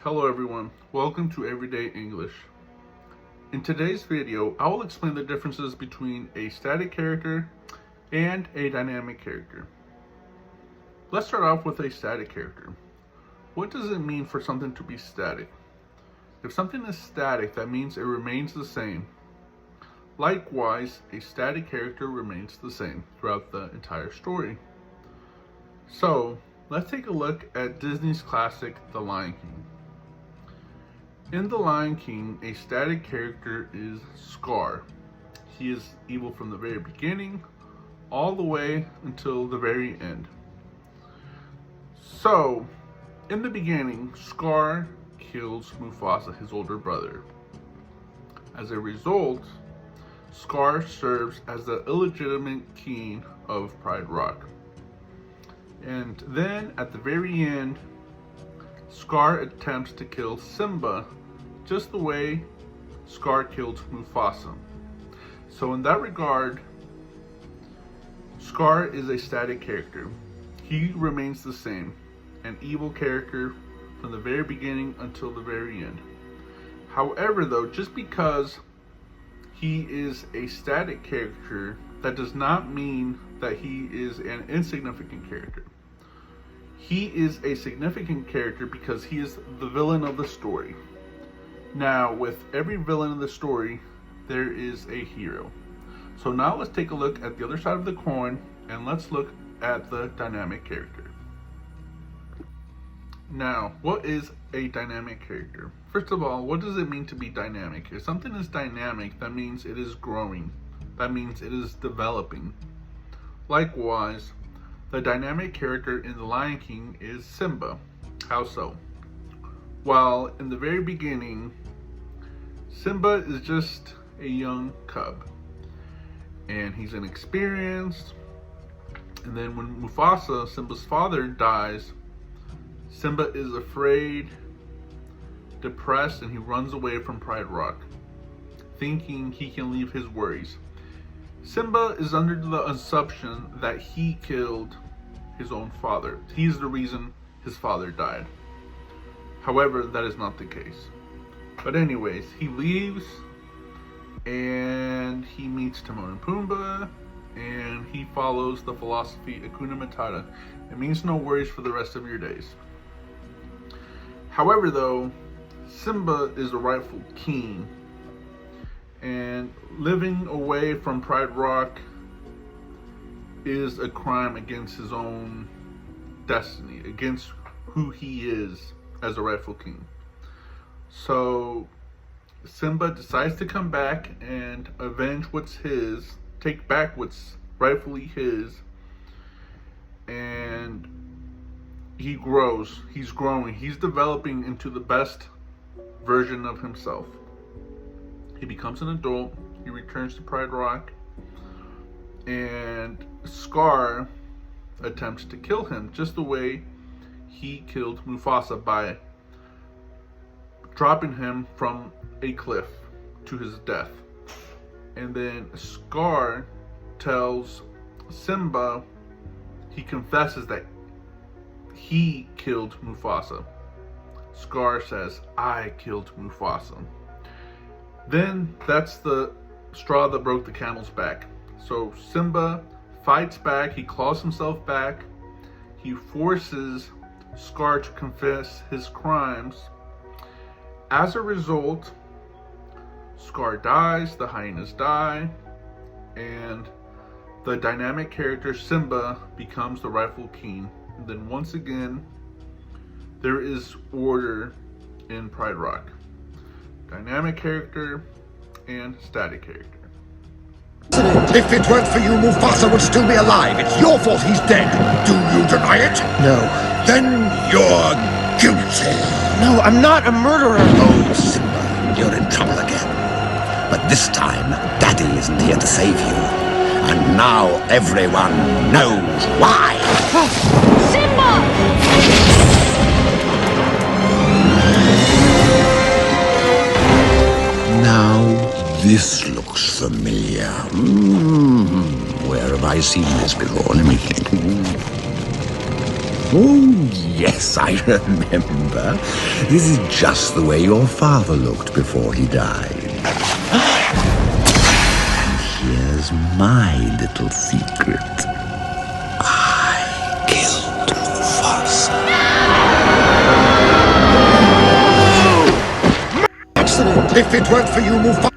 Hello everyone, welcome to Everyday English. In today's video, I will explain the differences between a static character and a dynamic character. Let's start off with a static character. What does it mean for something to be static? If something is static, that means it remains the same. Likewise, a static character remains the same throughout the entire story. So, let's take a look at Disney's classic, The Lion King. In The Lion King, a static character is Scar. He is evil from the very beginning, all the way until the very end. So, in the beginning, Scar kills Mufasa, his older brother. As a result, Scar serves as the illegitimate king of Pride Rock. And then, at the very end, Scar attempts to kill Simba just the way Scar killed Mufasa. So in that regard, Scar is a static character. He remains the same, an evil character from the very beginning until the very end. However though, just because he is a static character, that does not mean that he is an insignificant character. He is a significant character because he is the villain of the story. Now, with every villain in the story, there is a hero. So now let's take a look at the other side of the coin and let's look at the dynamic character. Now, what is a dynamic character? First of all, what does it mean to be dynamic? If something is dynamic, that means it is growing. That means it is developing. Likewise, the dynamic character in The Lion King is Simba. How so? Well, in the very beginning, Simba is just a young cub. And he's inexperienced. And then when Mufasa, Simba's father, dies, Simba is afraid, depressed, and he runs away from Pride Rock, thinking he can leave his worries. Simba is under the assumption that he killed his own father. He's the reason his father died. However, that is not the case. But anyways, he leaves and he meets Timon and Pumbaa and he follows the philosophy Hakuna Matata. It means no worries for the rest of your days. However though, Simba is the rightful king, and living away from Pride Rock is a crime against his own destiny, against who he is as a rightful king. So Simba decides to come back and avenge what's his, take back what's rightfully his, and he grows. He's growing. He's developing into the best version of himself. He becomes an adult. He returns to Pride Rock, and Scar attempts to kill him just the way he killed Mufasa, by dropping him from a cliff to his death. And then Scar tells Simba, he confesses that he killed Mufasa. Scar says, "I killed Mufasa." Then that's the straw that broke the camel's back. So Simba fights back, he claws himself back, he forces Scar to confess his crimes. As a result, Scar dies, the hyenas die, and the dynamic character Simba becomes the rightful king. And then once again, there is order in Pride Rock. Dynamic character and static character. If it weren't for you, Mufasa would still be alive. It's your fault he's dead. Do you deny it? No. Then you're guilty. No, I'm not a murderer. Oh, Simba, you're in trouble again. But this time, Daddy isn't here to save you. And now everyone knows why. Simba! Now, this looks familiar. Where have I seen this before? Let me think. Oh, yes, I remember. This is just the way your father looked before he died. And here's my little secret. I killed Mufasa. Accident. If it weren't for you, Mufasa